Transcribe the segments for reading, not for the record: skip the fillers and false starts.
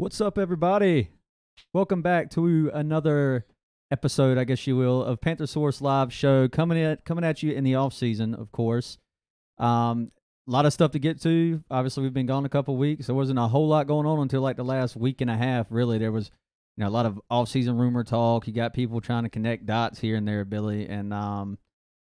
What's up, everybody? Welcome back to another episode, I guess you will, of Panthersaurus Live Show coming at you in the off season, of course. A lot of stuff to get to. Obviously, we've been gone a couple weeks. There wasn't a whole lot going on until like the last week and a half. Really, there was a lot of off season rumor talk. You got people trying to connect dots here and there, Billy, and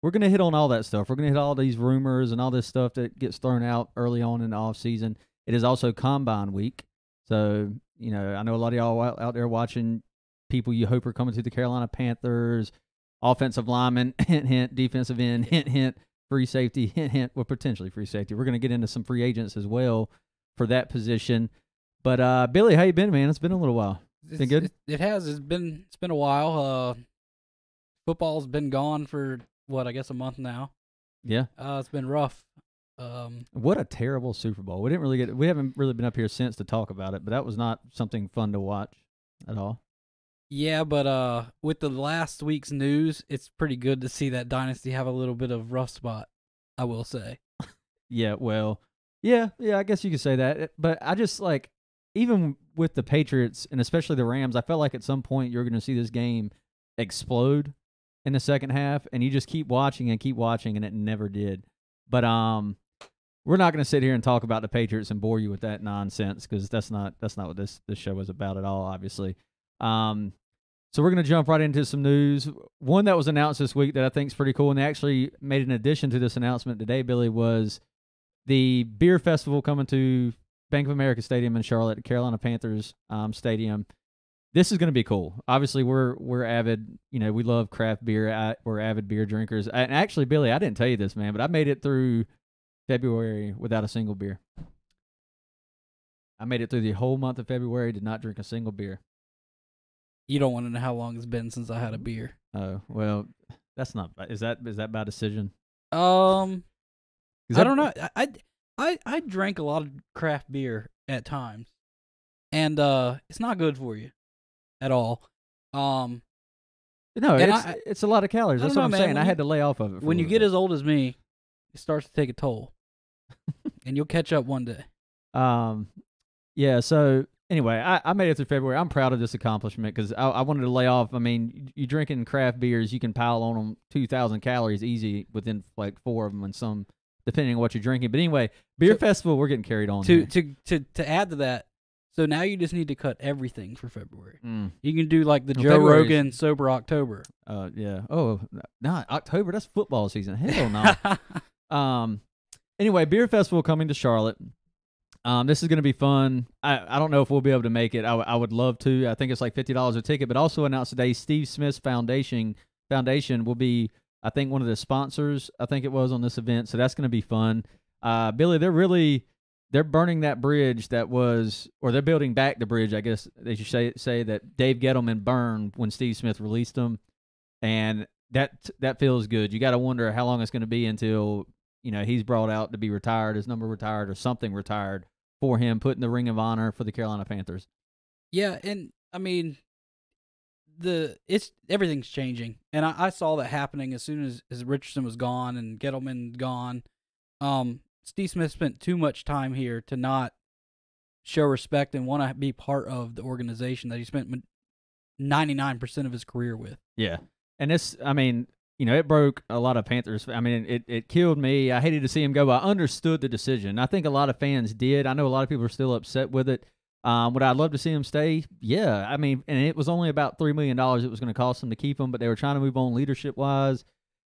we're gonna hit on all that stuff. We're gonna hit all these rumors and all this stuff that gets thrown out early on in the off season. It is also Combine Week. So, I know a lot of y'all out there watching, people you hope are coming to the Carolina Panthers, offensive lineman, hint, hint, defensive end, hint, hint, free safety, hint, hint, well, potentially free safety. We're going to get into some free agents as well for that position. But, Billy, how you been, man? It's been a little while. Been good? It has. It's been a while. Football's been gone for, I guess a month now. Yeah. It's been rough. What a terrible Super Bowl. We haven't really been up here since to talk about it, but that was not something fun to watch at all. Yeah, but with the last week's news, it's pretty good to see that dynasty have a little bit of rough spot, I will say. Yeah, well, yeah, I guess you could say that. But I just even with the Patriots and especially the Rams, I felt like at some point you're going to see this game explode in the second half, and you just keep watching, and it never did. But we're not going to sit here and talk about the Patriots and bore you with that nonsense, because that's not what this show is about at all, obviously. So we're going to jump right into some news. One that was announced this week that I think is pretty cool, and they actually made an addition to this announcement today, Billy, was the beer festival coming to Bank of America Stadium in Charlotte, Carolina Panthers Stadium. This is going to be cool. Obviously, we're avid, we love craft beer. We're avid beer drinkers. And actually, Billy, I didn't tell you this, man, but I made it through February without a single beer. I made it through the whole month of February, did not drink a single beer. You don't want to know how long it's been since I had a beer. Oh, well, that's not bad. Is that by decision? I don't know. I drank a lot of craft beer at times, and it's not good for you at all. No, it's a lot of calories. That's what I'm saying. I had to lay off of it. When you get as old as me, it starts to take a toll, and you'll catch up one day. Yeah. So anyway, I made it through February. I'm proud of this accomplishment because I wanted to lay off. I mean, you drinking craft beers, you can pile on them 2,000 calories easy within like 4 of them, and some depending on what you're drinking. But anyway, beer festival, we're getting carried on. To add to that. So now you just need to cut everything for February. You can do like the Joe Rogan Sober October. Yeah. Oh, no, October, that's football season. Hell no. Anyway, beer festival coming to Charlotte. This is going to be fun. I don't know if we'll be able to make it. I would love to. I think it's like $50 a ticket, but also announced today Steve Smith's Foundation will be, I think, one of the sponsors, I think it was, on this event. So that's going to be fun. Billy, they're burning that bridge that was, or they're building back the bridge, I guess they should say that Dave Gettleman burned when Steve Smith released him. And that feels good. You got to wonder how long it's going to be until, he's brought out to be retired, his number retired, or something retired for him, put in the Ring of Honor for the Carolina Panthers. Yeah, and I mean, everything's changing. And I saw that happening as soon as Richardson was gone and Gettleman gone. Steve Smith spent too much time here to not show respect and want to be part of the organization that he spent 99% of his career with. Yeah. And it broke a lot of Panthers. I mean, it killed me. I hated to see him go. I understood the decision. I think a lot of fans did. I know a lot of people are still upset with it. Would I love to see him stay? Yeah. I mean, and it was only about $3 million it was going to cost them to keep him, but they were trying to move on leadership-wise.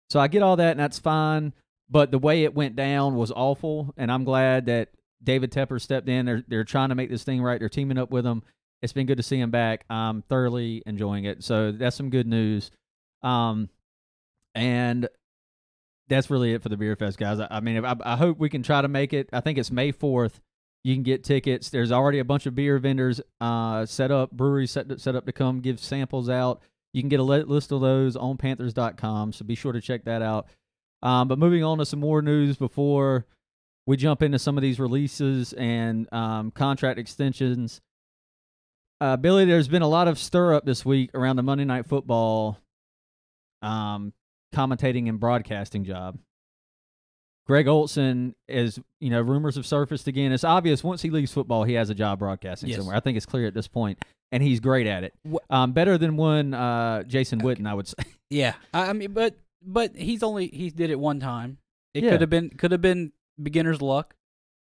So I get all that, and that's fine. But the way it went down was awful, and I'm glad that David Tepper stepped in. They're trying to make this thing right. They're teaming up with him. It's been good to see him back. I'm thoroughly enjoying it. So that's some good news. And that's really it for the Beer Fest, guys. I mean, I hope we can try to make it. I think it's May 4th. You can get tickets. There's already a bunch of beer vendors set up, breweries set up to come give samples out. You can get a list of those on Panthers.com, so be sure to check that out. But moving on to some more news before we jump into some of these releases and contract extensions. Billy, there's been a lot of stir-up this week around the Monday Night Football commentating and broadcasting job. Greg Olson is, rumors have surfaced again. It's obvious once he leaves football, he has a job broadcasting somewhere. I think it's clear at this point, and he's great at it. Better than one Jason Witten, I would say. Yeah, I mean, but he did it one time. It could have been beginner's luck.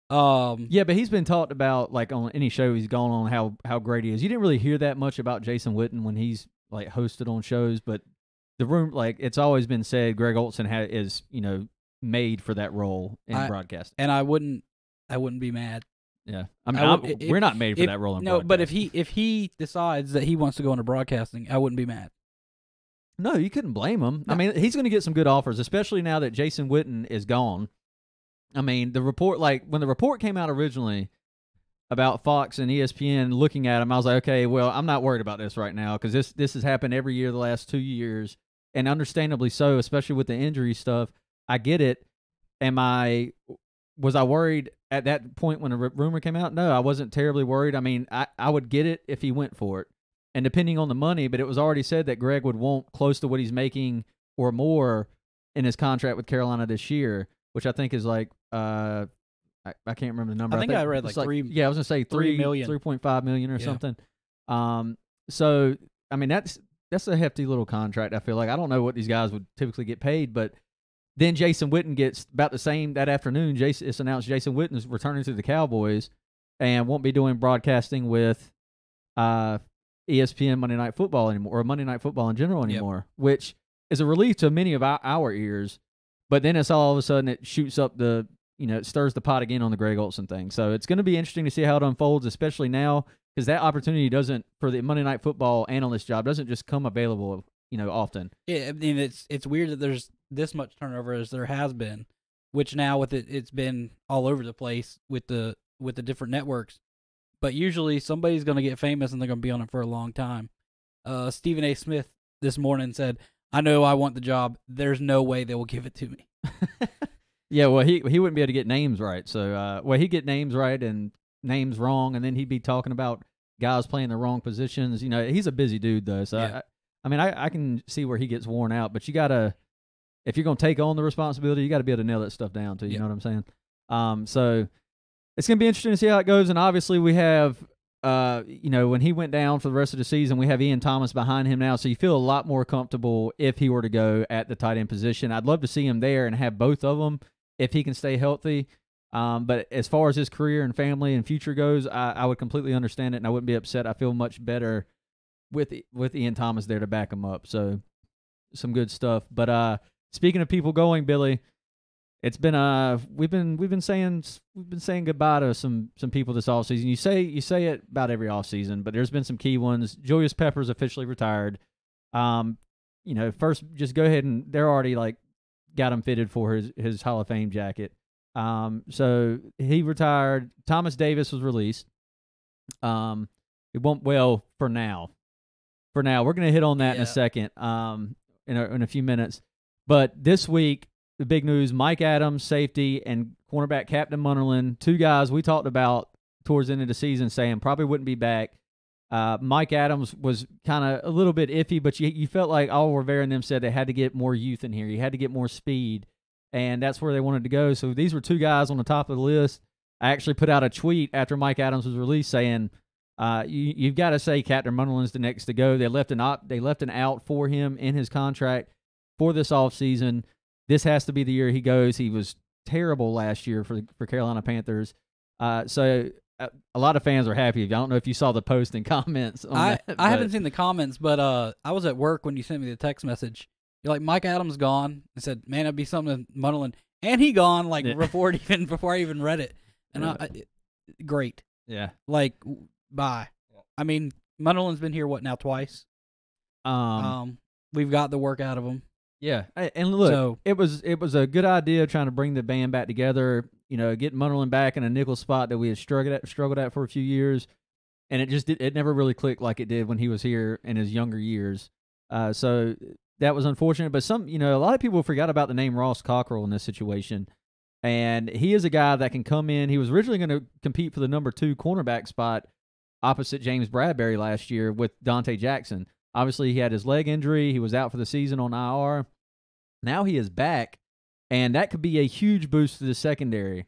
Yeah, but he's been talked about like on any show he's gone on how great he is. You didn't really hear that much about Jason Witten when he's like hosted on shows, but it's always been said Greg Olson is made for that role in broadcasting. And I wouldn't be mad. Yeah, I mean, we're not made for that role in broadcasting. But if he decides that he wants to go into broadcasting, I wouldn't be mad. No, you couldn't blame him. No. I mean, he's going to get some good offers, especially now that Jason Witten is gone. I mean, when the report came out originally about Fox and ESPN looking at him, I was like, okay, well, I'm not worried about this right now because this has happened every year the last 2 years, and understandably so, especially with the injury stuff. I get it. Was I worried at that point when the rumor came out? No, I wasn't terribly worried. I mean, I would get it if he went for it. And depending on the money, but it was already said that Greg would want close to what he's making or more in his contract with Carolina this year, which I think is like, I can't remember the number. I think I read like 3. Yeah, I was going to say 3 million, 3.5 million or something. So, I mean, that's a hefty little contract, I feel like. I don't know what these guys would typically get paid, but then Jason Witten gets about the same that afternoon. It's announced Jason Witten is returning to the Cowboys and won't be doing broadcasting with ESPN Monday Night Football anymore, or Monday Night Football in general anymore, which is a relief to many of our ears. But then it's all of a sudden it shoots up it stirs the pot again on the Greg Olson thing. So it's going to be interesting to see how it unfolds, especially now, because that opportunity for the Monday Night Football analyst job doesn't just come available, often. Yeah, I mean, it's weird that there's this much turnover as there has been, which now with it's been all over the place with the different networks. But usually somebody's going to get famous and they're going to be on it for a long time. Stephen A. Smith this morning said, I know I want the job. There's no way they will give it to me. Yeah, well, he wouldn't be able to get names right. So, he'd get names right and names wrong, and then he'd be talking about guys playing the wrong positions. He's a busy dude, though. So, yeah. I can see where he gets worn out. But you got to, if you're going to take on the responsibility, you got to be able to nail that stuff down, too. You know what I'm saying? So it's going to be interesting to see how it goes. And obviously we have, when he went down for the rest of the season, we have Ian Thomas behind him now. So you feel a lot more comfortable if he were to go at the tight end position. I'd love to see him there and have both of them if he can stay healthy. But as far as his career and family and future goes, I would completely understand it, and I wouldn't be upset. I feel much better with Ian Thomas there to back him up. So some good stuff. But speaking of people going, Billy, it's been we've been saying goodbye to some people this offseason. You say it about every offseason, but there's been some key ones. Julius Peppers officially retired. First just go ahead and they're already like got him fitted for his Hall of Fame jacket. So he retired. Thomas Davis was released. It won't for now. We're gonna hit on that in a second. In a few minutes. But this week, the big news, Mike Adams, safety, and cornerback Captain Munnerlyn, 2 guys we talked about towards the end of the season saying probably wouldn't be back. Mike Adams was kind of a little bit iffy, but you felt like all Rivera and them said they had to get more youth in here. You had to get more speed, and that's where they wanted to go. So these were 2 guys on the top of the list. I actually put out a tweet after Mike Adams was released saying, you've got to say Captain Munnerlyn's the next to go. They left an out for him in his contract for this offseason. This has to be the year he goes. He was terrible last year for Carolina Panthers. So a lot of fans are happy. I don't know if you saw the post and comments on that. I haven't seen the comments, but I was at work when you sent me the text message. You're like, Mike Adams gone. I said, man, it'd be something to Munnerlyn. And he gone before I even read it. And great. Yeah. Like, bye. I mean, Munnerlyn's been here, twice? We've got the work out of him. Yeah, and look, it was a good idea trying to bring the band back together. Get Munnerlyn back in a nickel spot that we had struggled at for a few years, and it never really clicked like it did when he was here in his younger years. So that was unfortunate. But a lot of people forgot about the name Ross Cockrell in this situation, and he is a guy that can come in. He was originally going to compete for the number 2 cornerback spot opposite James Bradbury last year with Dante Jackson. Obviously, he had his leg injury. He was out for the season on IR. Now he is back, and that could be a huge boost to the secondary.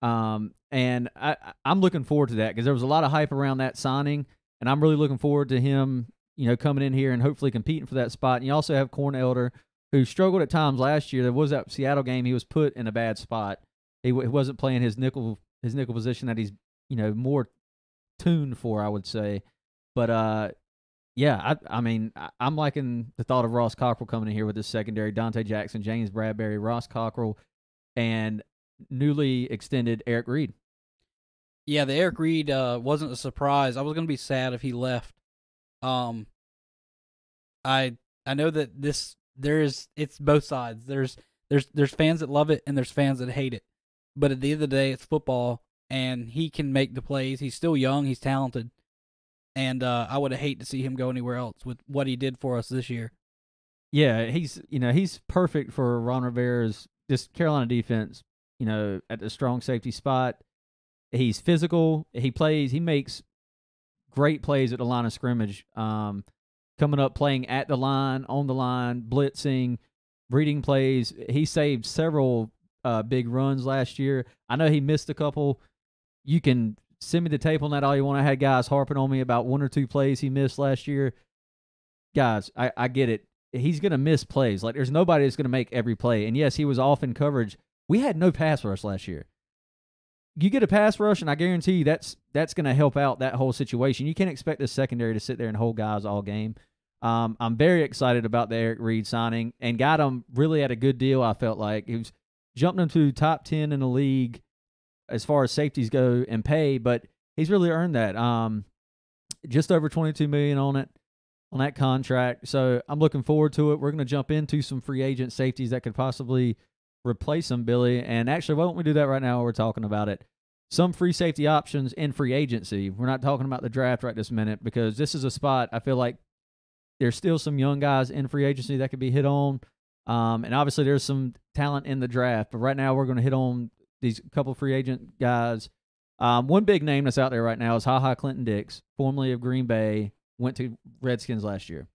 And I'm looking forward to that because there was a lot of hype around that signing, and I'm really looking forward to him, coming in here and hopefully competing for that spot. And you also have Corn Elder, who struggled at times last year. There was that Seattle game; he was put in a bad spot. He wasn't playing his nickel position that he's more tuned for, I would say. But yeah, I'm liking the thought of Ross Cockrell coming in here with this secondary: Dante Jackson, James Bradbury, Ross Cockrell, and newly extended Eric Reed. Yeah, the Eric Reed wasn't a surprise. I was going to be sad if he left. I know that it's both sides. There's fans that love it and there's fans that hate it. But at the end of the day, it's football, and he can make the plays. He's still young. He's talented. And I would hate to see him go anywhere else with what he did for us this year. Yeah, he's perfect for Ron Rivera's this Carolina defense. At the strong safety spot, he's physical. He makes great plays at the line of scrimmage. Coming up, playing at the line, on the line, blitzing, reading plays. He saved several big runs last year. I know he missed a couple. You can send me the tape on that all you want. I had guys harping on me about one or two plays he missed last year. Guys, I get it. He's going to miss plays. Like, there's nobody that's going to make every play. And yes, he was off in coverage. We had no pass rush last year. You get a pass rush, and I guarantee you that's going to help out that whole situation. You can't expect the secondary to sit there and hold guys all game. I'm very excited about the Eric Reed signing and got him really at a good deal, I felt like. He was jumping him to top 10 in the league as far as safeties go and pay, but he's really earned that. Just over $22 million on that contract. So I'm looking forward to it. We're going to jump into some free agent safeties that could possibly replace them, Billy. And actually, why don't we do that right now while we're talking about it? Some free safety options in free agency. We're not talking about the draft right this minute because this is a spot I feel like there's still some young guys in free agency that could be hit on. And obviously there's some talent in the draft. But right now we're going to hit on these couple free agent guys. One big name that's out there right now is Clinton-Dix, formerly of Green Bay, went to Redskins last year.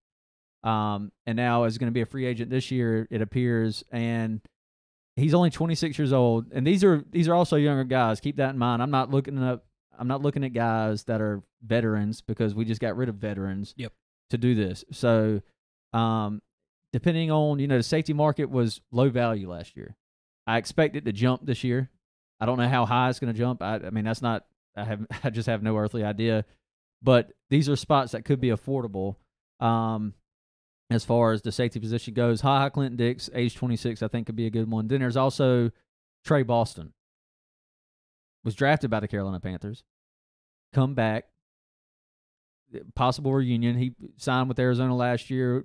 And now is going to be a free agent this year, it appears. And he's only 26 years old, and these are also younger guys. Keep that in mind. I'm not looking at guys that are veterans because we just got rid of veterans to do this. So, depending on the safety market was low value last year. I expect it to jump this year. I don't know how high it's going to jump. I mean that's not. I just have no earthly idea. But these are spots that could be affordable. As far as the safety position goes, Clinton-Dix, age 26, I think could be a good one. Then there's also Trey Boston. Was drafted by the Carolina Panthers. Come back. Possible reunion. He signed with Arizona last year,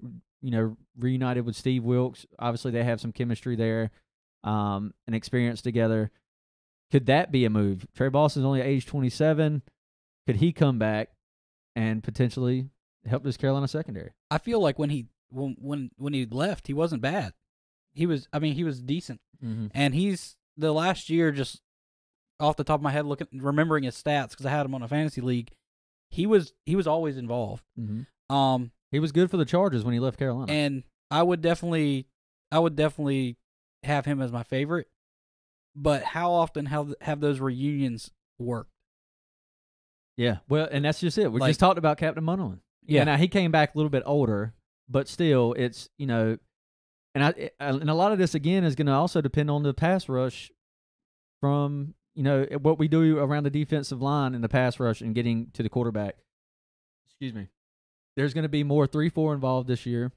reunited with Steve Wilkes. Obviously, they have some chemistry there and experience together. Could that be a move? Trey Boston's only age 27. Could he come back and potentially help this Carolina secondary? I feel like when he left, he wasn't bad. He was decent. Mm-hmm. And he's the last year, just off the top of my head, remembering his stats because I had him on a fantasy league. He was always involved. Mm-hmm. He was good for the Chargers when he left Carolina. And I would definitely have him as my favorite. But how often have those reunions worked? Yeah, well, and that's just it. We just talked about Captain Munderland. Yeah, now he came back a little bit older, but still, it's and a lot of this again is going to also depend on the pass rush from what we do around the defensive line in the pass rush and getting to the quarterback. Excuse me. There's going to be more 3-4 involved this year,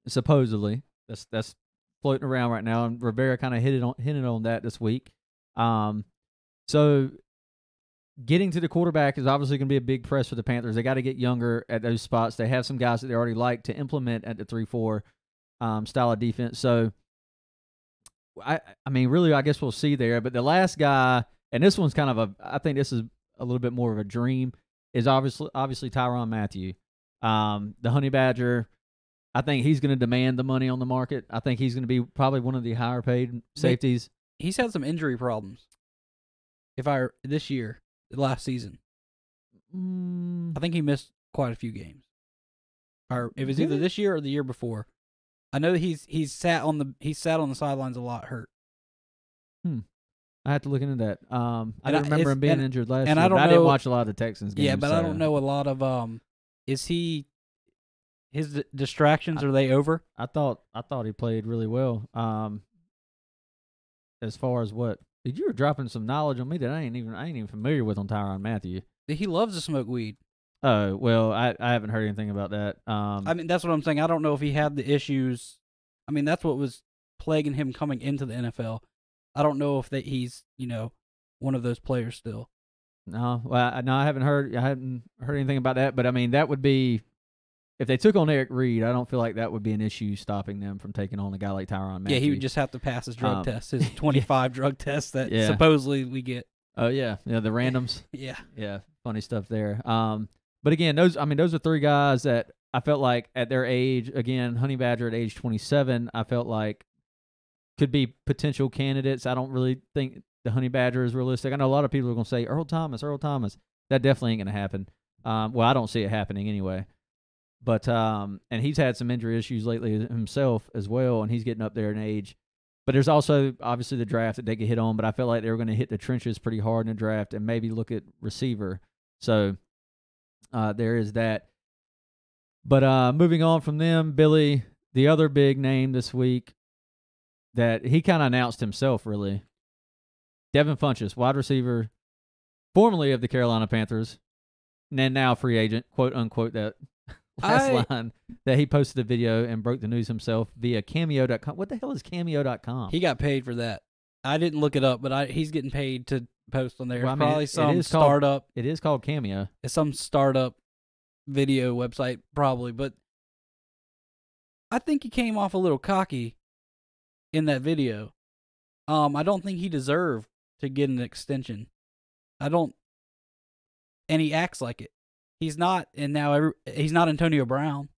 supposedly. That's floating around right now, and Rivera kind of hinted on that this week. So getting to the quarterback is obviously going to be a big press for the Panthers. They got to get younger at those spots. They have some guys that they already like to implement at the 3-4 style of defense. So, I mean, really, I guess we'll see there. But the last guy, and this one's kind of I think this is a little bit more of a dream, is obviously Tyrann Mathieu. The Honey Badger, I think he's going to demand the money on the market. I think he's going to be probably one of the higher paid safeties. He's had some injury problems. This year. Last season. I think he missed quite a few games. Or it was either this year or the year before. I know he's sat on the sidelines a lot hurt. I have to look into that. I And didn't remember him being injured last year. I don't but I didn't know- watch a lot of the Texans games. Yeah, but I don't know a lot of is he his distractions are they over? I thought he played really well. As far as what you were dropping some knowledge on me that I ain't even familiar with on Tyrann Mathieu. He loves to smoke weed. Oh well, I haven't heard anything about that. I mean, that's what I'm saying. I don't know if he had the issues. I mean, that's what was plaguing him coming into the NFL. I don't know if he's one of those players still. No, well, no, I haven't heard anything about that. But I mean, that would be if they took on Eric Reed. I don't feel like that would be an issue stopping them from taking on a guy like Tyrann Mathieu. Yeah, he would just have to pass his drug test, his 25 drug test that Yeah. supposedly we get. Oh yeah, the randoms. Yeah. Funny stuff there. But again, those are three guys that I felt like at their age, again, Honey Badger at age 27, I felt like could be potential candidates. I don't really think the Honey Badger is realistic. I know a lot of people are going to say Earl Thomas. That definitely ain't going to happen. Well, I don't see it happening anyway. But and he's had some injury issues lately himself as well, and he's getting up there in age. But there's also obviously the draft that they could hit on, but I felt like they were going to hit the trenches pretty hard in the draft and maybe look at receiver. So there is that. But moving on from them, Billy, the other big name this week that he kind of announced himself, really. Devin Funchess, wide receiver, formerly of the Carolina Panthers, and now free agent, quote unquote, that last line that he posted a video and broke the news himself via Cameo.com. What the hell is Cameo.com? He got paid for that. I didn't look it up, but he's getting paid to post on there. Well, I mean, probably some it startup. It is called Cameo. It's some startup video website, probably. But I think he came off a little cocky in that video. I don't think he deserved to get an extension. And he acts like it. He's not, and now he's not Antonio Brown.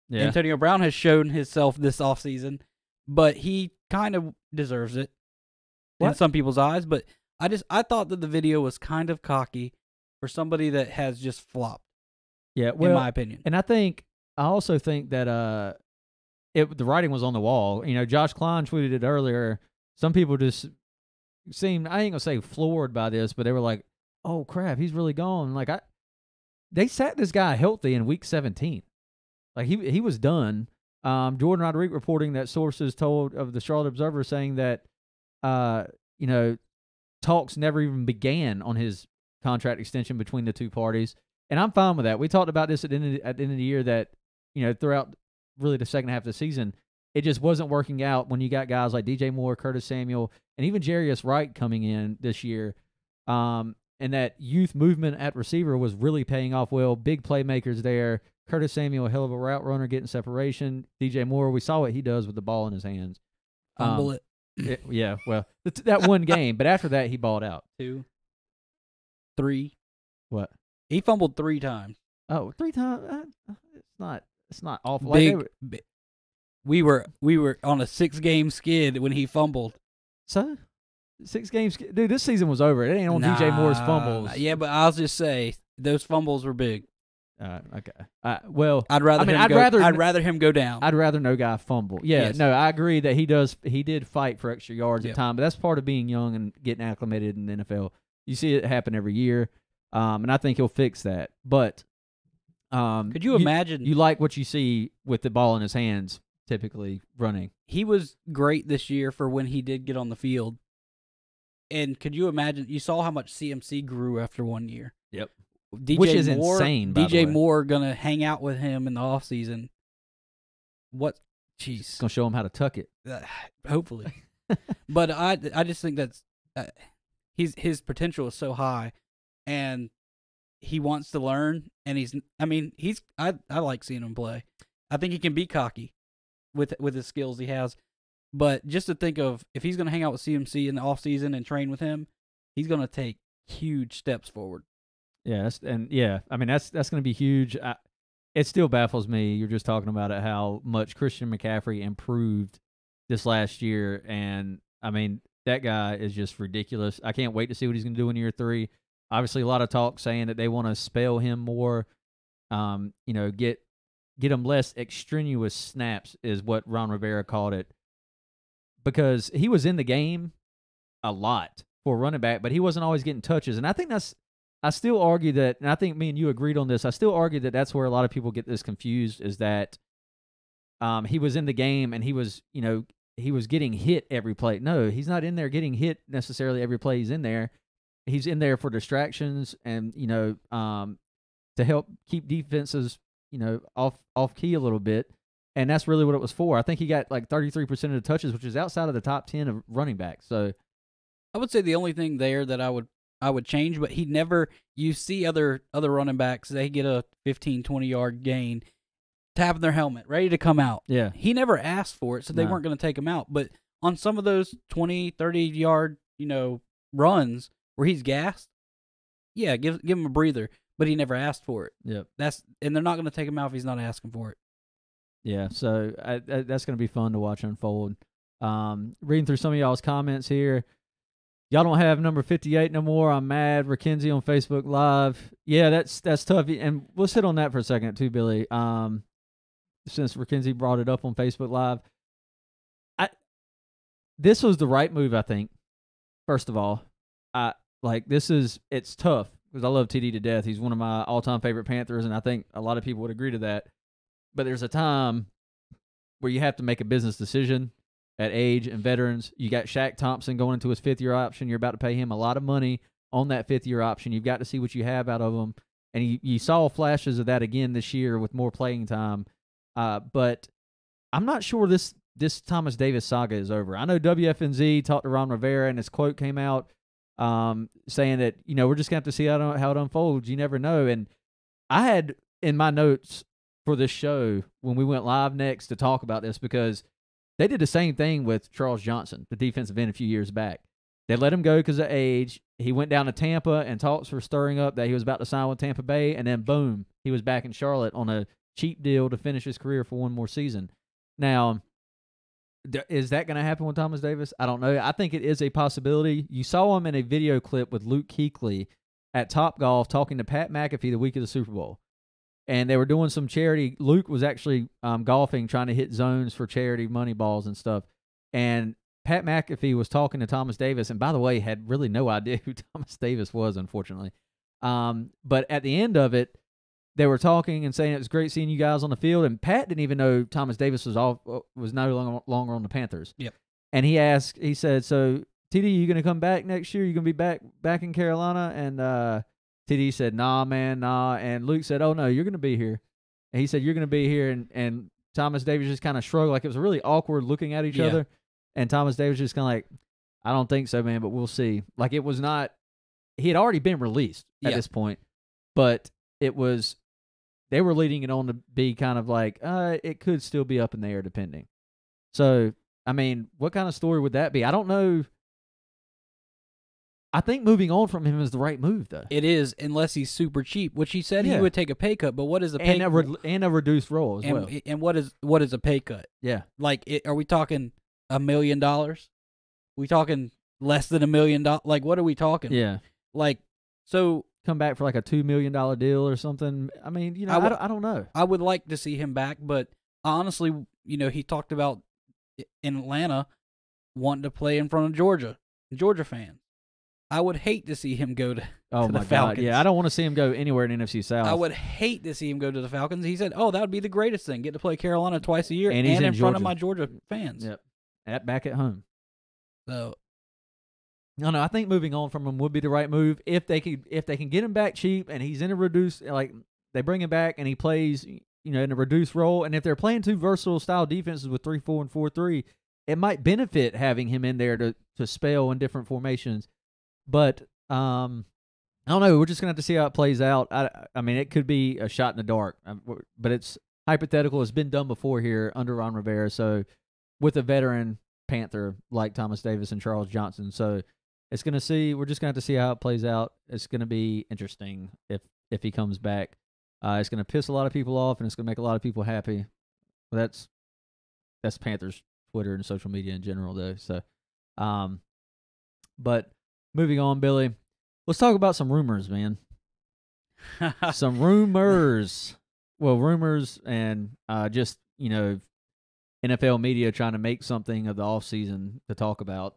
Yeah. Antonio Brown has shown himself this offseason, but he kind of deserves it in some people's eyes. But I thought that the video was kind of cocky for somebody that has just flopped. Yeah, well, in my opinion. And I also think that the writing was on the wall. Josh Klein tweeted it earlier. Some people just seemed, I ain't gonna say floored by this, but they were like, "Oh crap, he's really gone." Like they sat this guy healthy in week 17. Like he was done. Jordan Rodriguez reporting that sources told of the Charlotte Observer saying that talks never even began on his contract extension between the two parties. And I'm fine with that. We talked about this at the end of the year that, throughout really the second half of the season, it just wasn't working out when you got guys like DJ Moore, Curtis Samuel, and even Jarius Wright coming in this year. And that youth movement at receiver was really paying off well. Big playmakers there. Curtis Samuel, a hell of a route runner, getting separation. DJ Moore, we saw what he does with the ball in his hands. Fumble it. Yeah, well, that one game. But after that, he balled out. 2, 3. What? He fumbled 3 times. Oh, 3 times? It's not awful. Big. We were on a 6-game skid when he fumbled. So? 6 games? Dude, this season was over. It ain't on DJ Moore's fumbles. Yeah, but I'll just say, those fumbles were big. Okay. Well, I'd rather him go down. I'd rather no guy fumble. Yeah, yes. No, I agree that he did fight for extra yards Yep. at time, but that's part of being young and getting acclimated in the NFL. You see it happen every year, and I think he'll fix that. But could you imagine? You like what you see with the ball in his hands, typically running. He was great this year for when he did get on the field. And could you imagine? You saw how much CMC grew after 1 year. Yep. Which is insane, by the DJ way. Moore gonna hang out with him in the offseason. What? Jeez. Gonna show him how to tuck it. Hopefully. But I just think that's his potential is so high, and he wants to learn. And I like seeing him play. I think he can be cocky with the skills he has. But just to think of if he's gonna hang out with CMC in the offseason and train with him, he's gonna take huge steps forward. Yeah, that's going to be huge. It still baffles me. You're just talking about it, how much Christian McCaffrey improved this last year, and I mean that guy is just ridiculous. I can't wait to see what he's going to do in year 3. Obviously, a lot of talk saying that they want to spell him more. Get get him less extraneous snaps is what Ron Rivera called it, because he was in the game a lot for running back, but he wasn't always getting touches. And I think I still argue that, and I think me and you agreed on this, I still argue that that's where a lot of people get this confused, is that he was in the game and he was getting hit every play. No, he's not in there getting hit necessarily every play he's in there. He's in there for distractions and, to help keep defenses, off key a little bit. And that's really what it was for. I think he got like 33% of the touches, which is outside of the top 10 of running backs. So I would say the only thing there that I would change, but you see other running backs, they get a 15, 20-yard gain, tapping their helmet, ready to come out. Yeah. He never asked for it, so they weren't going to take him out. But on some of those 20, 30-yard, runs where he's gassed, yeah, give him a breather. But he never asked for it. Yep. And they're not going to take him out if he's not asking for it. Yeah, so that's going to be fun to watch unfold. Reading through some of y'all's comments here. Y'all don't have number 58 no more. I'm mad. Rickenzie on Facebook Live. Yeah, that's tough. And we'll sit on that for a second too, Billy. Since Rickenzie brought it up on Facebook Live. This was the right move, I think. First of all, it's tough because I love TD to death. He's one of my all-time favorite Panthers, and I think a lot of people would agree to that. But there's a time where you have to make a business decision at age and veterans. You got Shaq Thompson going into his fifth-year option. You're about to pay him a lot of money on that fifth-year option. You've got to see what you have out of him. And you saw flashes of that again this year with more playing time. But I'm not sure this Thomas Davis saga is over. I know WFNZ talked to Ron Rivera, and his quote came out saying that, we're just going to have to see how it unfolds. You never know. And I had in my notes for this show when we went live next to talk about this, because they did the same thing with Charles Johnson, the defensive end, a few years back. They let him go because of age. He went down to Tampa, and talks were stirring up that he was about to sign with Tampa Bay, and then boom, he was back in Charlotte on a cheap deal to finish his career for one more season. Now, is that going to happen with Thomas Davis? I don't know. I think it is a possibility. You saw him in a video clip with Luke Kuechly at Topgolf talking to Pat McAfee the week of the Super Bowl. And they were doing some charity. Luke was actually golfing, trying to hit zones for charity money balls and stuff. And Pat McAfee was talking to Thomas Davis, and by the way, had really no idea who Thomas Davis was, unfortunately. But at the end of it, they were talking and saying it was great seeing you guys on the field. And Pat didn't even know Thomas Davis was no longer on the Panthers. Yep. And he said, "So TD, you going to come back next year? You going to be back in Carolina?" And TD said, "Nah, man, nah." And Luke said, "Oh no, you're going to be here." And he said, "You're going to be here." And Thomas Davis just kind of shrugged, like it was really awkward looking at each other. And Thomas Davis just kind of like, "I don't think so, man, but we'll see." Like it was not. He had already been released at this point, but it was. They were leading it on to be kind of like, it could still be up in the air depending. So, I mean, what kind of story would that be? I don't know. I think moving on from him is the right move, though. It is, unless he's super cheap, which he said he would take a pay cut. But what is a pay cut? And a reduced role as well. And what is a pay cut? Yeah. Like, are we talking $1 million? We talking less than $1 million? Like, what are we talking? Yeah. Like, so come back for like a $2 million deal or something. I mean, I don't know. I would like to see him back, but honestly, he talked about in Atlanta wanting to play in front of Georgia fans. I would hate to see him go to the Falcons. God. Yeah, I don't want to see him go anywhere in NFC South. I would hate to see him go to the Falcons. He said, "Oh, that would be the greatest thing. Get to play Carolina twice a year and in front of my Georgia fans." Yep. Back at home. So no, I think moving on from him would be the right move if they can get him back cheap and he's in a reduced, like they bring him back and he plays in a reduced role, and if they're playing two versatile style defenses with 3-4 and 4-3, it might benefit having him in there to spell in different formations. But I don't know. We're just gonna have to see how it plays out. I mean, it could be a shot in the dark, but it's hypothetical. It's been done before here under Ron Rivera. So with a veteran Panther like Thomas Davis and Charles Johnson, so. We're just gonna have to see how it plays out. It's gonna be interesting if he comes back. It's gonna piss a lot of people off and it's gonna make a lot of people happy. That's Panthers Twitter and social media in general, though. So, but moving on, Billy, let's talk about some rumors, man. Some rumors. rumors and just NFL media trying to make something of the offseason to talk about.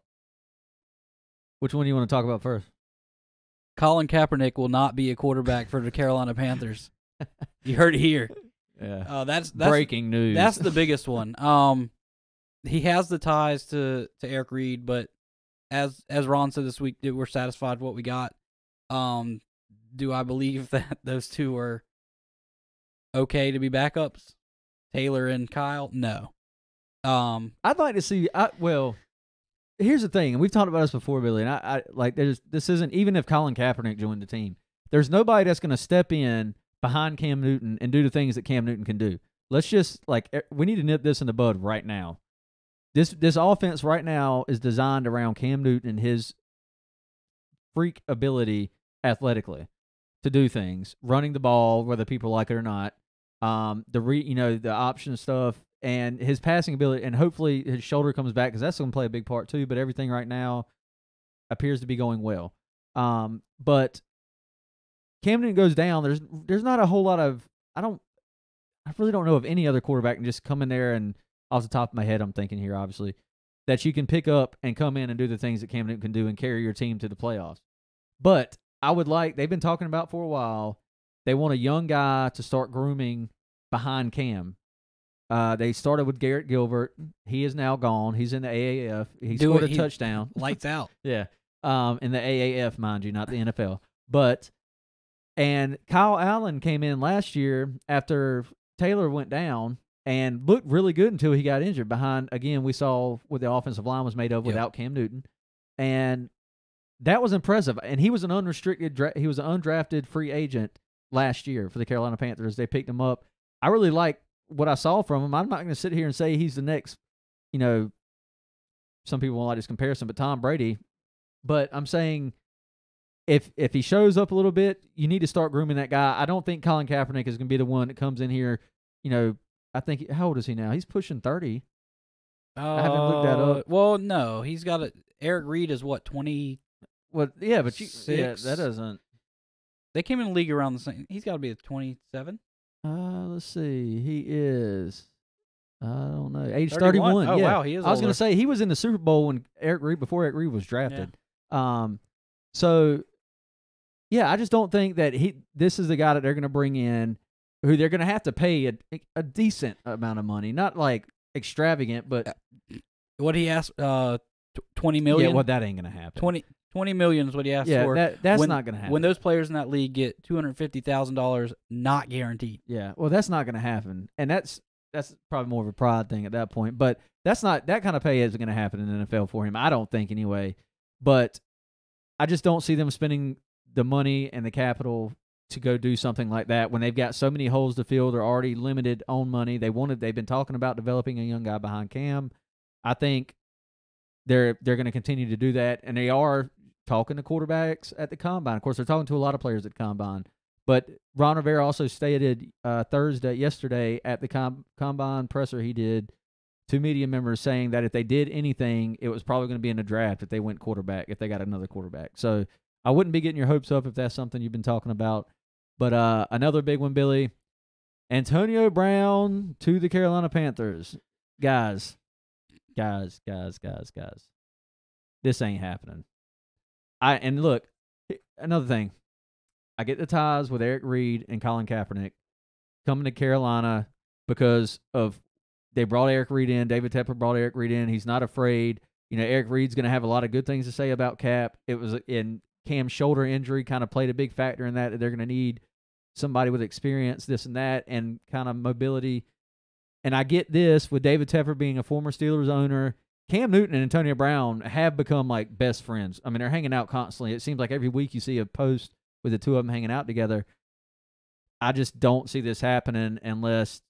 Which one do you want to talk about first? Colin Kaepernick will not be a quarterback for the Carolina Panthers. You heard it here. Yeah. That's breaking news. That's the biggest one. He has the ties to Eric Reed, but as Ron said this week, we're satisfied with what we got. Do I believe that those two are okay to be backups? Taylor and Kyle? No. I'd like to see. Here's the thing, and we've talked about this before, Billy. And I like this isn't even if Colin Kaepernick joined the team. There's nobody that's going to step in behind Cam Newton and do the things that Cam Newton can do. Let's just we need to nip this in the bud right now. This offense right now is designed around Cam Newton and his freak ability athletically to do things, running the ball whether people like it or not. The option stuff and his passing ability, and hopefully his shoulder comes back because that's going to play a big part too. But everything right now appears to be going well. But Cam Newton goes down. There's not a whole lot of I really don't know of any other quarterback can just come in there and off the top of my head I'm thinking here obviously that you can pick up and come in and do the things that Cam Newton can do and carry your team to the playoffs. But they've been talking about for a while. They want a young guy to start grooming behind Cam. They started with Garrett Gilbert. He is now gone. He's in the AAF. He scored a touchdown. Lights out. Yeah. In the AAF, mind you, not the NFL. And Kyle Allen came in last year after Taylor went down and looked really good until he got injured behind, again, we saw what the offensive line was made of without Cam Newton. And that was impressive. And he was an undrafted free agent last year for the Carolina Panthers. They picked him up. I really like what I saw from him. I'm not going to sit here and say he's the next, some people won't like this comparison, but Tom Brady. But I'm saying if he shows up a little bit, you need to start grooming that guy. I don't think Colin Kaepernick is going to be the one that comes in here. I think, how old is he now? He's pushing 30. I haven't looked that up. Well, no, he's got Eric Reed is what, 20? Well, yeah, but that doesn't. They came in the league around the same. He's got to be a 27. Let's see. He is. I don't know. Age 31. 31. Oh, yeah. wow, he is. I was going to say he was in the Super Bowl when before Eric Reed was drafted. Yeah. So yeah, I just don't think that this is the guy that they're going to bring in, who they're going to have to pay a decent amount of money, not like extravagant, but what he asked, 20 million. Yeah, well, that ain't going to happen. 20 million is what he asked for. That's not going to happen. When those players in that league get $250,000, not guaranteed. Yeah, well, that's not going to happen, and that's probably more of a pride thing at that point. But that kind of pay isn't going to happen in the NFL for him. I don't think anyway. But I just don't see them spending the money and the capital to go do something like that when they've got so many holes to fill. They're already limited on money. They've been talking about developing a young guy behind Cam. I think they're going to continue to do that, and they are talking to quarterbacks at the combine. Of course, they're talking to a lot of players at the combine. But Ron Rivera also stated yesterday at the combine presser he did to media members saying that if they did anything, it was probably going to be in the draft if they went quarterback, if they got another quarterback. So I wouldn't be getting your hopes up if that's something you've been talking about. But another big one, Billy, Antonio Brown to the Carolina Panthers. Guys, this ain't happening. And look, another thing. I get the ties with Eric Reed and Colin Kaepernick coming to Carolina because of they brought Eric Reed in. David Tepper brought Eric Reed in. He's not afraid. Eric Reed's going to have a lot of good things to say about Cap. It was in Cam's shoulder injury kind of played a big factor in that they're going to need somebody with experience, this and that, and kind of mobility. And I get this with David Tepper being a former Steelers owner. Cam Newton and Antonio Brown have become like best friends. I mean, they're hanging out constantly. It seems like every week you see a post with the two of them hanging out together. I just don't see this happening unless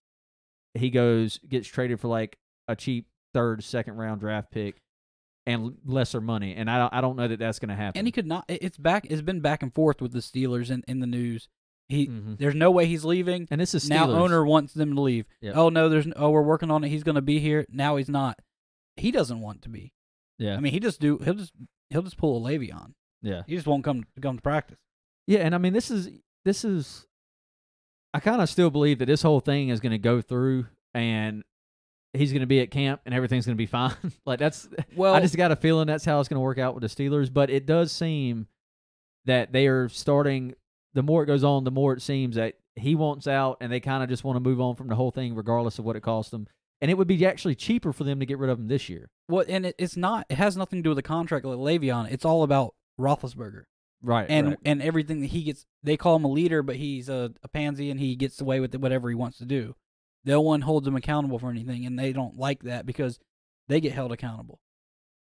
he gets traded for like a cheap third, second round draft pick and lesser money. And I don't know that that's going to happen. And he could not. It's been back and forth with the Steelers in the news. There's no way he's leaving. And this is Steelers. Now owner wants them to leave. Yep. Oh no, we're working on it. He's going to be here. Now he's not. He doesn't want to be. Yeah. I mean, he'll just pull a Le'Veon. Yeah. He just won't come to practice. Yeah, and I mean this is I kind of still believe that this whole thing is going to go through and he's going to be at camp and everything's going to be fine. Like I just got a feeling that's how it's going to work out with the Steelers. But it does seem that they are starting. The more it goes on, the more it seems that he wants out, and they kind of just want to move on from the whole thing, regardless of what it costs them. And it would be actually cheaper for them to get rid of him this year. Well, and it's not. It has nothing to do with the contract like Le'Veon. It's all about Roethlisberger, right? And everything that he gets. They call him a leader, but he's a pansy, and he gets away with whatever he wants to do. No one holds him accountable for anything, and they don't like that because they get held accountable.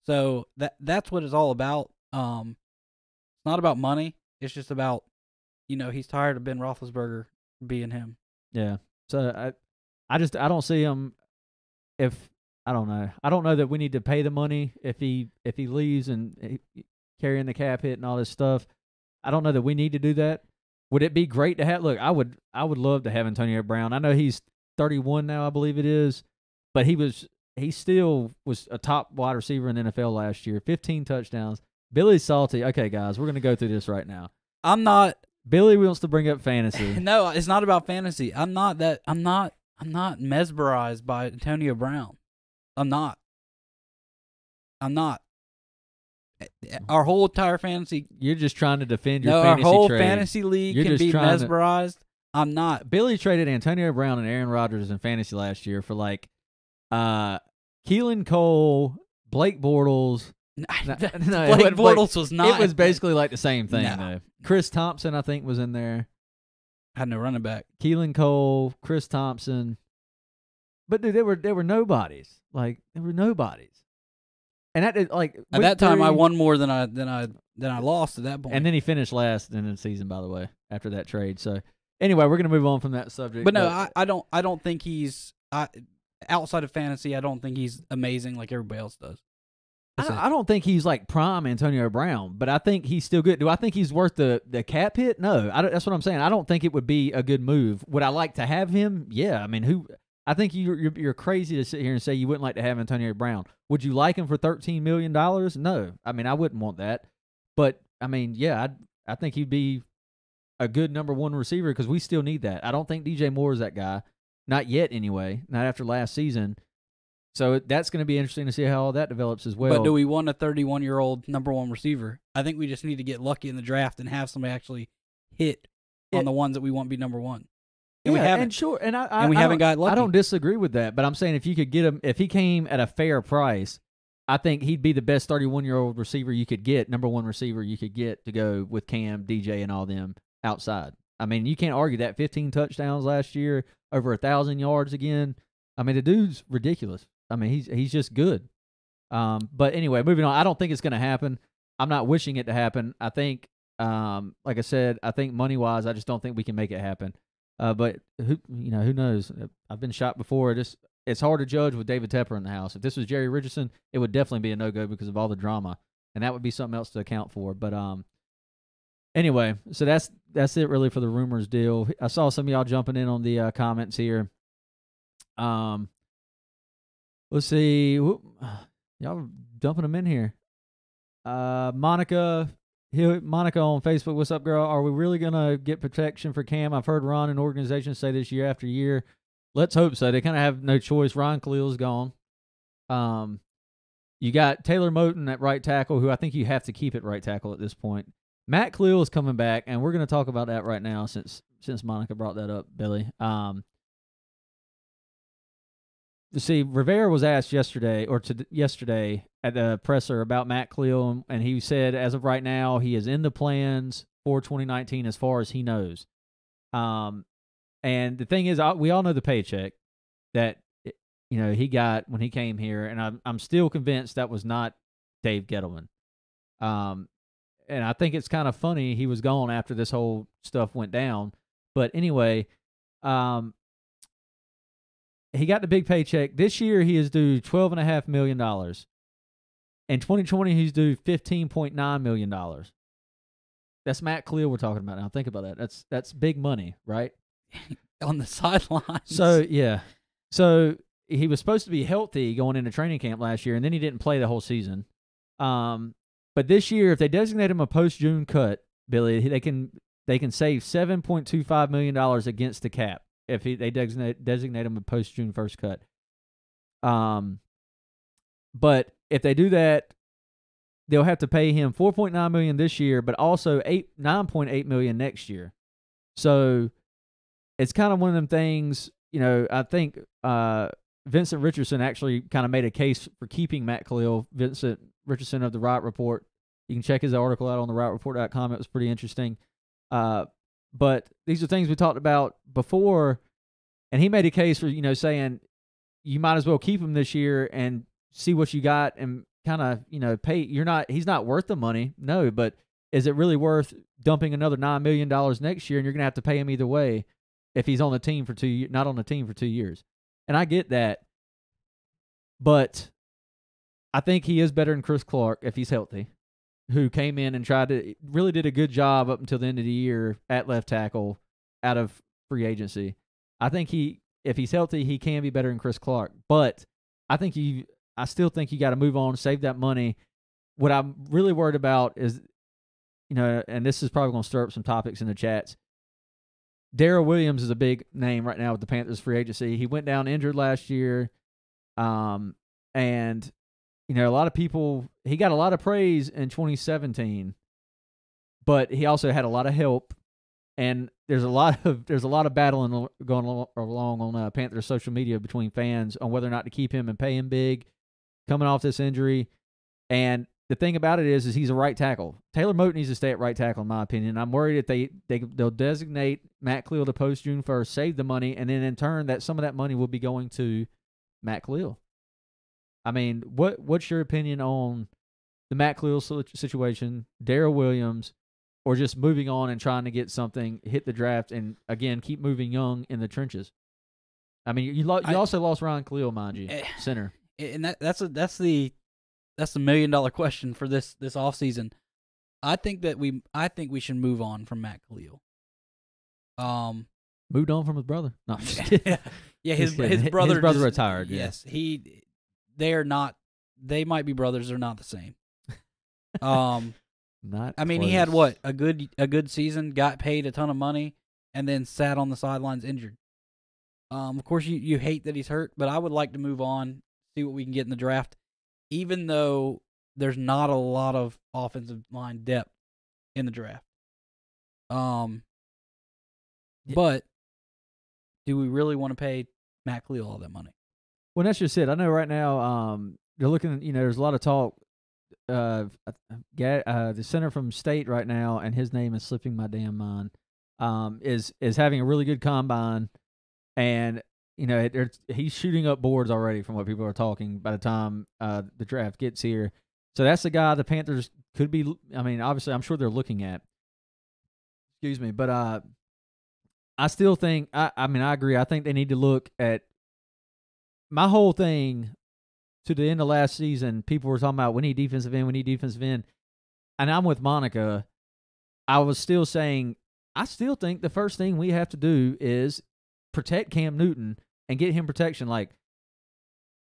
So that's what it's all about. It's not about money. It's just about, he's tired of Ben Roethlisberger being him. Yeah. So I don't see him. I don't know. I don't know that we need to pay the money if he leaves and carrying the cap hit and all this stuff. I don't know that we need to do that. Would it be great to have? Look, I would love to have Antonio Brown. I know he's 31 now, I believe it is, but he still was a top wide receiver in the NFL last year. 15 touchdowns. Billy's salty. Okay, guys, we're gonna go through this right now. I'm not. Billy wants to bring up fantasy. No, it's not about fantasy. I'm not mesmerized by Antonio Brown. I'm not. Our whole entire fantasy. You're just trying to defend your fantasy trade. Our whole fantasy league can be mesmerized. I'm not. Billy traded Antonio Brown and Aaron Rodgers in fantasy last year for Keelan Cole, Blake Bortles. Blake Bortles was not. It was basically like the same thing though. Chris Thompson, I think, was in there. Had no running back. Keelan Cole, Chris Thompson. But dude, they were nobodies. Like they were nobodies. And at that time, I won more than I lost at that point. And then he finished last in the season, by the way, after that trade. So anyway, we're gonna move on from that subject. But no, I don't think he's outside of fantasy. I don't think he's amazing like everybody else does. I don't think he's like prime Antonio Brown, but I think he's still good. Do I think he's worth the cap hit? No, that's what I'm saying. I don't think it would be a good move. Would I like to have him? Yeah, I mean, I think you're crazy to sit here and say you wouldn't like to have Antonio Brown. Would you like him for $13 million? No, I mean I wouldn't want that. But I mean, yeah, I think he'd be a good number one receiver because we still need that. I don't think DJ Moore is that guy, not yet anyway, not after last season. So that's going to be interesting to see how all that develops as well. But do we want a 31-year-old number one receiver? I think we just need to get lucky in the draft and have somebody actually hit on the ones that we want to be number one. And we haven't. And sure, and we haven't got lucky. I don't disagree with that, but I'm saying if you could get him, if he came at a fair price, I think he'd be the best 31-year-old receiver you could get, number one receiver you could get to go with Cam, DJ, and all them outside. I mean, you can't argue that. 15 touchdowns last year, over 1,000 yards again. I mean, the dude's ridiculous. I mean, he's just good. But anyway, moving on. I don't think it's going to happen. I'm not wishing it to happen. I think, like I said, I think money-wise, I just don't think we can make it happen. But who knows? I've been shot before. It's hard to judge with David Tepper in the house. If this was Jerry Richardson, it would definitely be a no-go because of all the drama, and that would be something else to account for. But anyway, so that's it really for the rumors deal. I saw some of y'all jumping in on the comments here. Let's see. Y'all are dumping them in here. Monica on Facebook, what's up, girl? Are we really going to get protection for Cam? I've heard Ron and organizations say this year after year. Let's hope so. They kind of have no choice. Ryan Khalil's gone. You got Taylor Moton at right tackle, who I think you have to keep at right tackle at this point. Matt Khalil is coming back, and we're going to talk about that right now since Monica brought that up, Billy. See, Rivera was asked yesterday at the presser about Matt Khalil, and he said as of right now he is in the plans for 2019 as far as he knows. And the thing is, we all know the paycheck that he got when he came here, and I'm still convinced that was not Dave Gettleman. And I think it's kind of funny he was gone after this whole stuff went down. But anyway, he got the big paycheck. This year, he is due $12.5 million. In 2020, he's due $15.9 million. That's Matt Khalil we're talking about now. Think about that. That's big money, right? On the sidelines. So, yeah. So, he was supposed to be healthy going into training camp last year, and then he didn't play the whole season. But this year, if they designate him a post-June cut, Billy, they can they can save $7.25 million against the cap if they designate him a post June 1st cut. But if they do that, they'll have to pay him $4.9 million this year, but also $9.8 million next year. So it's kind of one of them things. I think Vincent Richardson actually kind of made a case for keeping Matt Khalil. Vincent Richardson of the Riot Report. You can check his article out on the rightreport.com. It was pretty interesting. But these are things we talked about before, and he made a case for, saying you might as well keep him this year and see what you got and kind of, pay. He's not worth the money. No, but is it really worth dumping another $9 million next year, and you're going to have to pay him either way if he's on the team for not on the team for 2 years? And I get that, but I think he is better than Chris Clark if he's healthy, who came in and really did a good job up until the end of the year at left tackle out of free agency. I think if he's healthy, he can be better than Chris Clark. But I still think you got to move on, save that money. What I'm really worried about is, and this is probably going to stir up some topics in the chats. Darrell Williams is a big name right now with the Panthers free agency. He went down injured last year. And a lot of people, he got a lot of praise in 2017, but he also had a lot of help. And there's a lot of battling going along on Panthers social media between fans on whether or not to keep him and pay him big coming off this injury. And the thing about it is he's a right tackle. Taylor Moton needs to stay at right tackle, in my opinion. I'm worried that they'll designate Matt Khalil to post June 1st, save the money, and then in turn that some of that money will be going to Matt Khalil. I mean, what's your opinion on the Matt Khalil situation, Darrell Williams, or just moving on and trying to get something, hit the draft, and again keep moving young in the trenches? I mean, you also lost Ryan Khalil, mind you, center, and that's the $1 million question for this offseason. I think we should move on from Matt Khalil. Moved on from his brother. No, I'm just kidding. Yeah, his brother. His brother retired. Yes, they are not. They might be brothers. They're not the same. Not. I mean, close. he had what a good season, got paid a ton of money, and then sat on the sidelines injured. Of course, you hate that he's hurt, but I would like to move on, see what we can get in the draft, even though there's not a lot of offensive line depth in the draft. But do we really want to pay Matt Khalil all that money? Well, that's just it. I know right now they're looking. There's a lot of talk. The center from State right now, and his name is slipping my damn mind. Is having a really good combine, and he's shooting up boards already from what people are talking by the time the draft gets here. So that's the guy the Panthers could be. I mean, obviously, I'm sure they're looking at. Excuse me, but I still think. I agree. I think they need to look at. My whole thing to the end of last season, people were talking about we need defensive end, and I'm with Monica. I was still saying I still think the first thing we have to do is protect Cam Newton and get him protection. Like,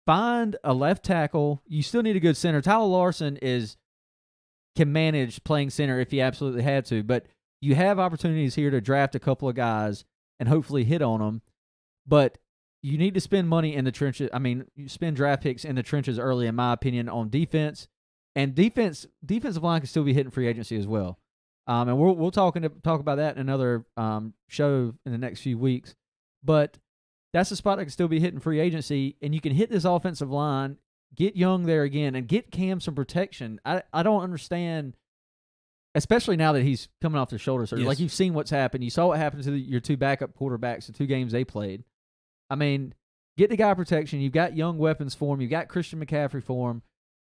find a left tackle. You still need a good center. Tyler Larson can manage playing center if he absolutely had to, but you have opportunities here to draft a couple of guys and hopefully hit on them. But you need to spend money in the trenches. I mean, you spend draft picks in the trenches early, in my opinion, on defense. And defensive line can still be hitting free agency as well. And we'll talk about that in another show in the next few weeks. But that's a spot that can still be hitting free agency, and you can hit this offensive line, get Young there again, and get Cam some protection. I don't understand, especially now that he's coming off the shoulder surgery. Yes. Like, you've seen what's happened. You saw what happened to your two backup quarterbacks, the 2 games they played. I mean, get the guy protection. You've got young weapons for him. You've got Christian McCaffrey for him.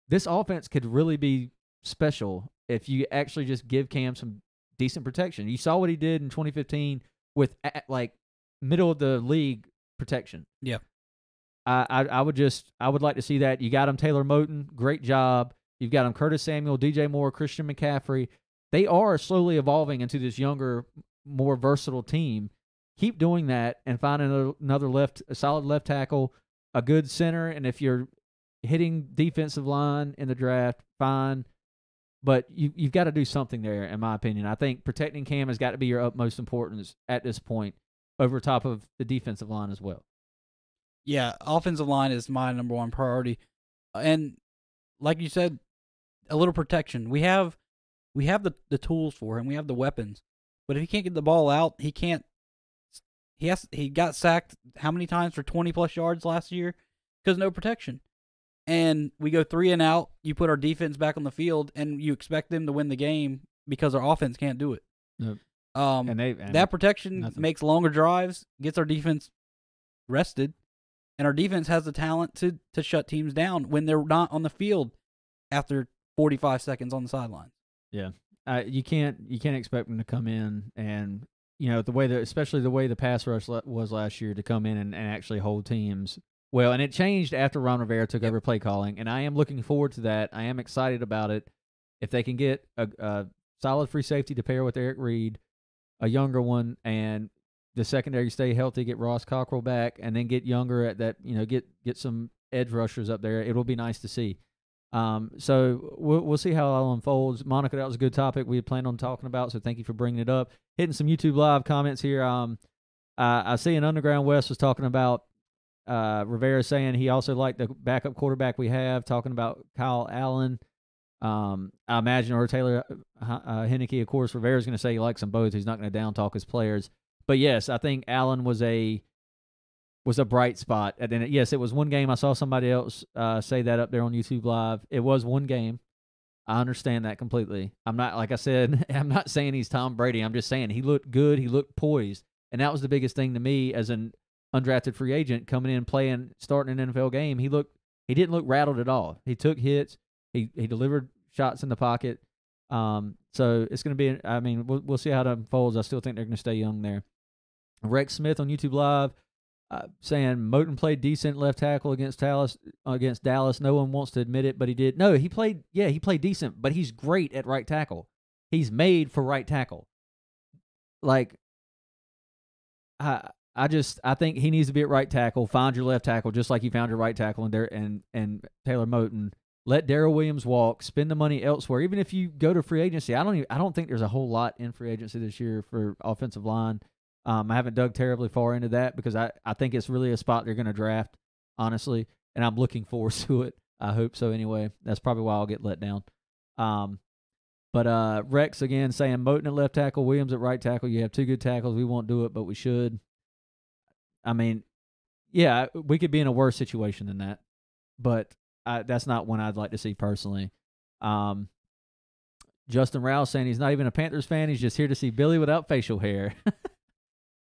This offense could really be special if you actually just give Cam some decent protection. You saw what he did in 2015 with, like, middle of the league protection. Yeah. I would like to see that. You got him Taylor Moton, great job. You've got him Curtis Samuel, DJ Moore, Christian McCaffrey. They are slowly evolving into this younger, more versatile team. Keep doing that and find another a solid left tackle, a good center, and if you're hitting defensive line in the draft, fine. But you've got to do something there, in my opinion. I think protecting Cam has got to be your utmost importance at this point, over top of the defensive line as well. Yeah, offensive line is my number one priority, and like you said, a little protection. We have the tools for him. We have the weapons, but if he can't get the ball out, he can't. He got sacked how many times for 20+ yards last year because no protection. And we go 3 and out. You put our defense back on the field, and you expect them to win the game because our offense can't do it. Nope. And that protection makes longer drives, gets our defense rested, and our defense has the talent to shut teams down when they're not on the field after 45 seconds on the sideline. Yeah, you can't expect them to come in and especially the way the pass rush was last year, to come in and actually hold teams well. And it changed after Ron Rivera took over play calling, and I am looking forward to that. I am excited about it. If they can get a solid free safety to pair with Eric Reed, a younger one, and the secondary stay healthy, get Ross Cockrell back, and then get younger at that, get some edge rushers up there, it will be nice to see. So we'll see how it all unfolds. Monica, that was a good topic we had planned on talking about, so thank you for bringing it up. Hitting some YouTube Live comments here. I see an Underground West was talking about Rivera saying he also liked the backup quarterback we have, talking about Kyle Allen. I imagine, or Taylor Henneke, of course, Rivera's going to say he likes them both. He's not going to down talk his players. But yes, I think Allen was a bright spot. And then, yes, it was one game. I saw somebody else say that up there on YouTube Live. It was one game. I understand that completely. I'm not, like I said, I'm not saying he's Tom Brady. I'm just saying he looked good. He looked poised. And that was the biggest thing to me as an undrafted free agent coming in, starting an NFL game. He didn't look rattled at all. He took hits. He delivered shots in the pocket. So it's going to be, we'll see how that unfolds. I still think they're going to stay young there. Rex Smith on YouTube Live saying Moton played decent left tackle against Dallas. No one wants to admit it, but he did. No, he played decent, but he's great at right tackle. He's made for right tackle. Like, I think he needs to be at right tackle. Find your left tackle just like you found your right tackle and Taylor Moton. Let Darrell Williams walk. Spend the money elsewhere. Even if you go to free agency, I don't think there's a whole lot in free agency this year for offensive line. I haven't dug terribly far into that because I think it's really a spot they're going to draft, honestly, and I'm looking forward to it. I hope so anyway. That's probably why I'll get let down. But Rex, again, saying Moton at left tackle, Williams at right tackle. You have two good tackles. We won't do it, but we should. I mean, yeah, we could be in a worse situation than that, but that's not one I'd like to see personally. Justin Rouse saying he's not even a Panthers fan. He's just here to see Billy without facial hair.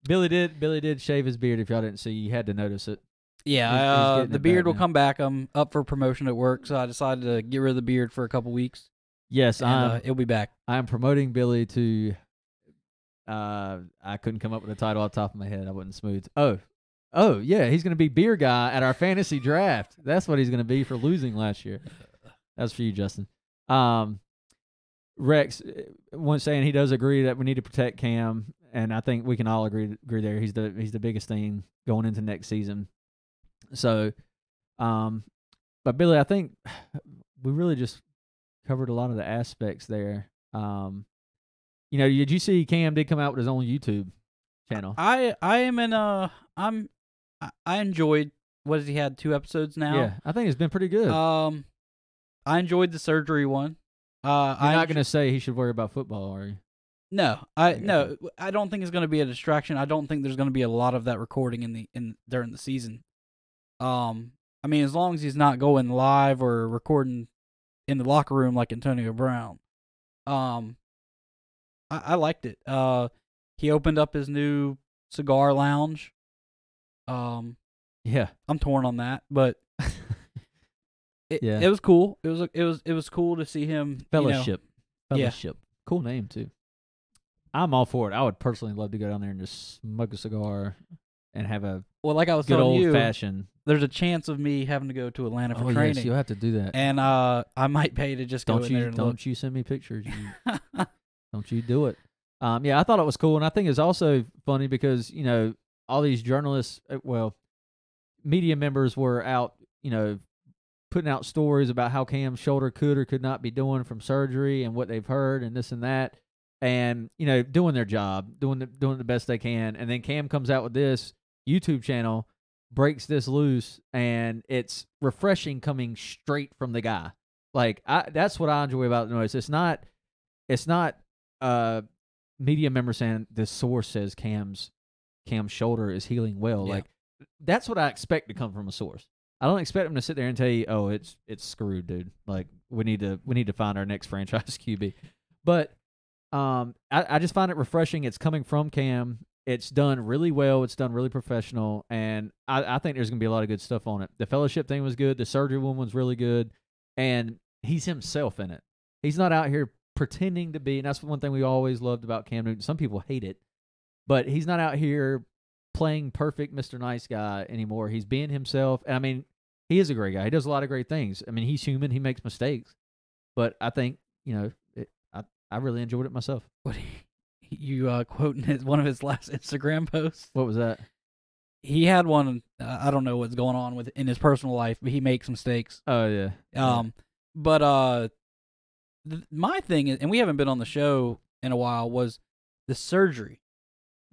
Billy did shave his beard. If y'all didn't see, you had to notice it. Yeah, the beard will come back. I'm up for promotion at work, so I decided to get rid of the beard for a couple weeks. Yes, it'll be back. I'm promoting Billy to. I couldn't come up with a title off the top of my head. I wasn't smooth. Oh yeah, he's going to be beer guy at our fantasy draft. That's what he's going to be for losing last year. That's for you, Justin. Rex was saying he does agree that we need to protect Cam, and I think we can all agree there. He's the biggest thing going into next season. So, but Billy, I think we really just covered a lot of the aspects there. Did you see Cam did come out with his own YouTube channel? I enjoyed, what has he had, 2 episodes now? Yeah, I think it's been pretty good. I enjoyed the surgery one. You're not going to say he should worry about football, are you? No, I don't think it's going to be a distraction. I don't think there's going to be a lot of that recording during the season. As long as he's not going live or recording in the locker room like Antonio Brown. I liked it. He opened up his new cigar lounge. Yeah, I'm torn on that, but it was cool. It was cool to see him. Fellowship. Cool name too. I'm all for it. I would personally love to go down there and just smoke a cigar and have a like I was good telling old fashioned. There's a chance of me having to go to Atlanta for training. Yes, you'll have to do that. And I might pay to just go in there and look. Don't you send me pictures. Don't you do it. I thought it was cool, and I think it's also funny because all these journalists, media members were out, putting out stories about how Cam's shoulder could or could not be doing from surgery and what they've heard and this and that, and doing their job, doing the best they can. And then Cam comes out with this YouTube channel, breaks this loose, and it's refreshing coming straight from the guy. Like that's what I enjoy about the noise. It's not media member saying the source says Cam's shoulder is healing well. Yeah. Like that's what I expect to come from a source. I don't expect them to sit there and tell you, "Oh, it's screwed, dude. Like we need to find our next franchise QB." But I just find it refreshing. It's coming from Cam. It's done really well. It's done really professional, and I think there's gonna be a lot of good stuff on it. The fellowship thing was good. The surgery one was really good, and he's himself in it. He's not out here pretending to be, and that's one thing we always loved about Cam Newton. Some people hate it, but he's not out here playing perfect Mr. Nice Guy anymore. He's being himself. And I mean, he is a great guy. He does a lot of great things. I mean, he's human. He makes mistakes. But I think, I really enjoyed it myself. What you quoting one of his last Instagram posts? What was that? He had one. I don't know what's going on in his personal life, but he makes mistakes. Oh yeah. But my thing is, and we haven't been on the show in a while, was the surgery.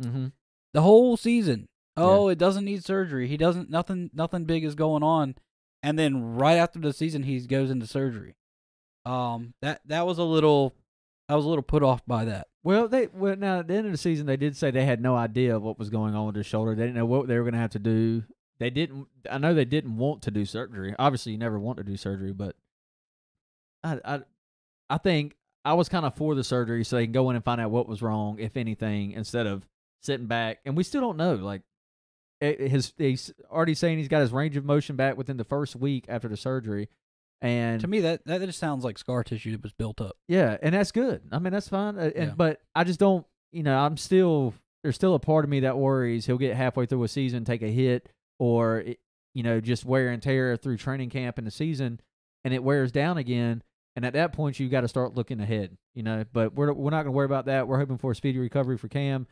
Mm-hmm. The whole season. Oh, it doesn't need surgery. He doesn't. Nothing big is going on, and then right after the season, he goes into surgery. That was a little. I was a little put off by that. Well, now at the end of the season, they did say they had no idea what was going on with his shoulder. They didn't know what they were going to have to do. They didn't. I know they didn't want to do surgery. Obviously, you never want to do surgery, but I think I was kind of for the surgery so they can go in and find out what was wrong, if anything, instead of sitting back. And we still don't know. Like, he's already saying he's got his range of motion back within the first week after the surgery. And to me, that just sounds like scar tissue that was built up. Yeah, and that's good. I mean, that's fine. But I just don't, there's still a part of me that worries he'll get halfway through a season, take a hit, or, just wear and tear through training camp in the season, and it wears down again. And at that point, you got to start looking ahead, But we're not going to worry about that. We're hoping for a speedy recovery for Cam,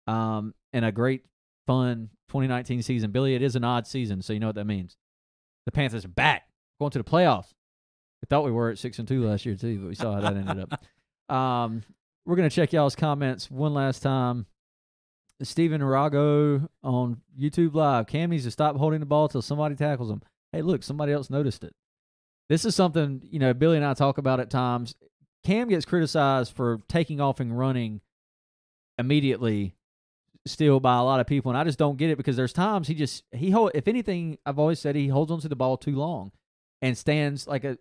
and a great, fun 2019 season. Billy, it is an odd season, so you know what that means. The Panthers are back, going to the playoffs. We thought we were at 6-2 last year too, but we saw how that ended up. We're going to check y'all's comments one last time. Steven Arago on YouTube Live. Cam needs to stop holding the ball till somebody tackles him. Hey, look, somebody else noticed it. This is something, Billy and I talk about at times. Cam gets criticized for taking off and running immediately still by a lot of people, and I just don't get it because there's times if anything, I've always said he holds onto the ball too long and stands and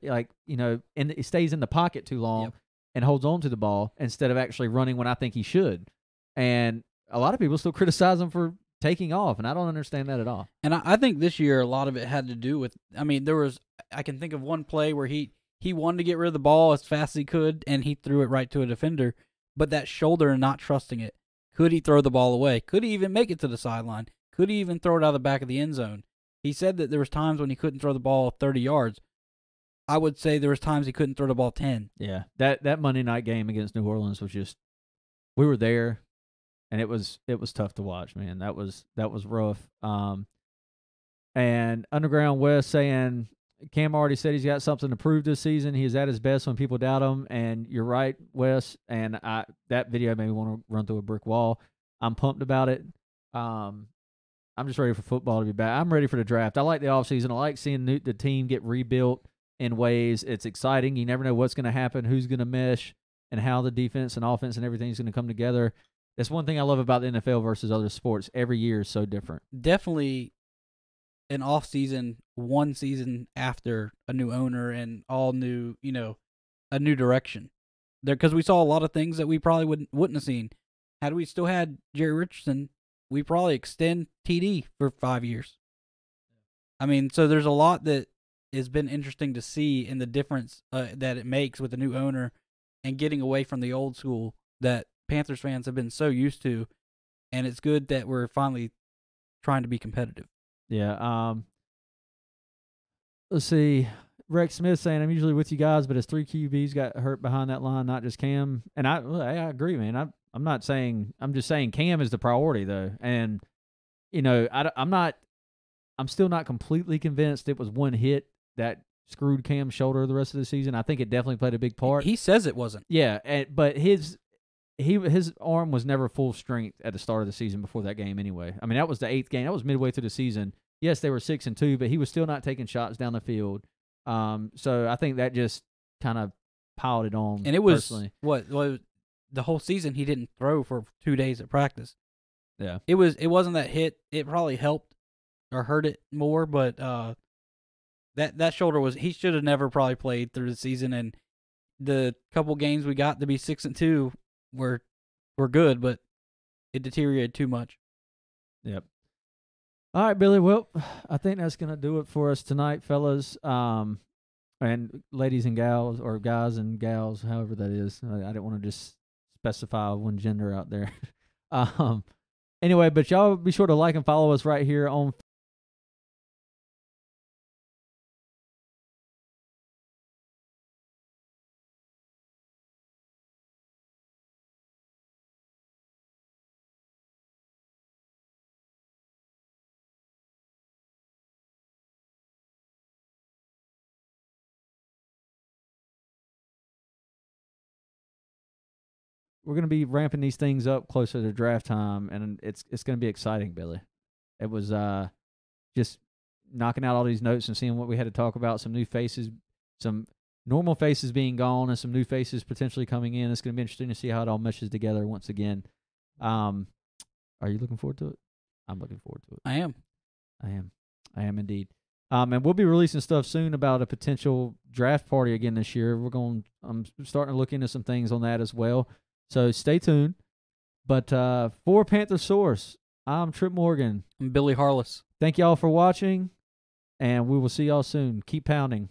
it stays in the pocket too long and holds on to the ball instead of actually running when I think he should. And a lot of people still criticize him for taking off, and I don't understand that at all. And I think this year a lot of it had to do with, I can think of one play where he wanted to get rid of the ball as fast as he could, and he threw it right to a defender, but that shoulder and not trusting it. Could he throw the ball away? Could he even make it to the sideline? Could he even throw it out of the back of the end zone? He said that there was times when he couldn't throw the ball 30 yards. I would say there was times he couldn't throw the ball 10. Yeah, that Monday night game against New Orleans was just, we were there, and it was tough to watch, man. That was rough. And Underground West saying Cam already said he's got something to prove this season. He is at his best when people doubt him, and you're right, Wes. And that video made me want to run through a brick wall. I'm pumped about it. I'm just ready for football to be back. I'm ready for the draft. I like the offseason. I like seeing the team get rebuilt in ways. It's exciting. You never know what's going to happen, who's going to mesh, and how the defense and offense and everything's going to come together. That's one thing I love about the NFL versus other sports. Every year is so different. Definitely an off season, one season after a new owner and all new, a new direction. Because we saw a lot of things that we probably wouldn't have seen. Had we still had Jerry Richardson, we probably extend TD for 5 years. So there's a lot that has been interesting to see in the difference that it makes with the new owner and getting away from the old school that Panthers fans have been so used to, and it's good that we're finally trying to be competitive. Yeah. Let's see. Rex Smith saying, I'm usually with you guys, but his 3 QBs got hurt behind that line, not just Cam. And I agree, man. I'm not saying – I'm just saying Cam is the priority, though. And, I'm still not completely convinced it was one hit that screwed Cam's shoulder the rest of the season. I think it definitely played a big part. He says it wasn't. Yeah, but his arm was never full strength at the start of the season before that game anyway. I mean, that was the 8th game. That was midway through the season. Yes, they were 6-2, but he was still not taking shots down the field. So I think that just kind of piled it on. And it was personally. The whole season he didn't throw for 2 days at practice. Yeah. It wasn't that hit. It probably helped or hurt it more, but that shoulder he should have never probably played through the season. And the couple games we got to be 6-2 were good, but it deteriorated too much. Yep. All right, Billy. Well, I think that's gonna do it for us tonight, fellas. And ladies and gals, or guys and gals, however that is. I didn't want to just specify one gender out there. Anyway, but y'all be sure to like and follow us right here on we're going to be ramping these things up closer to draft time, and it's going to be exciting, Billy. It was just knocking out all these notes and seeing what we had to talk about, some new faces, some normal faces being gone, and some new faces potentially coming in. It's going to be interesting to see how it all meshes together once again. Are you looking forward to it? I'm looking forward to it. I am. I am indeed. And we'll be releasing stuff soon about a potential draft party again this year. I'm starting to look into some things on that as well. So stay tuned. But for Panther Source, I'm Trip Morgan. I'm Billy Harless. Thank y'all for watching, and we will see y'all soon. Keep pounding.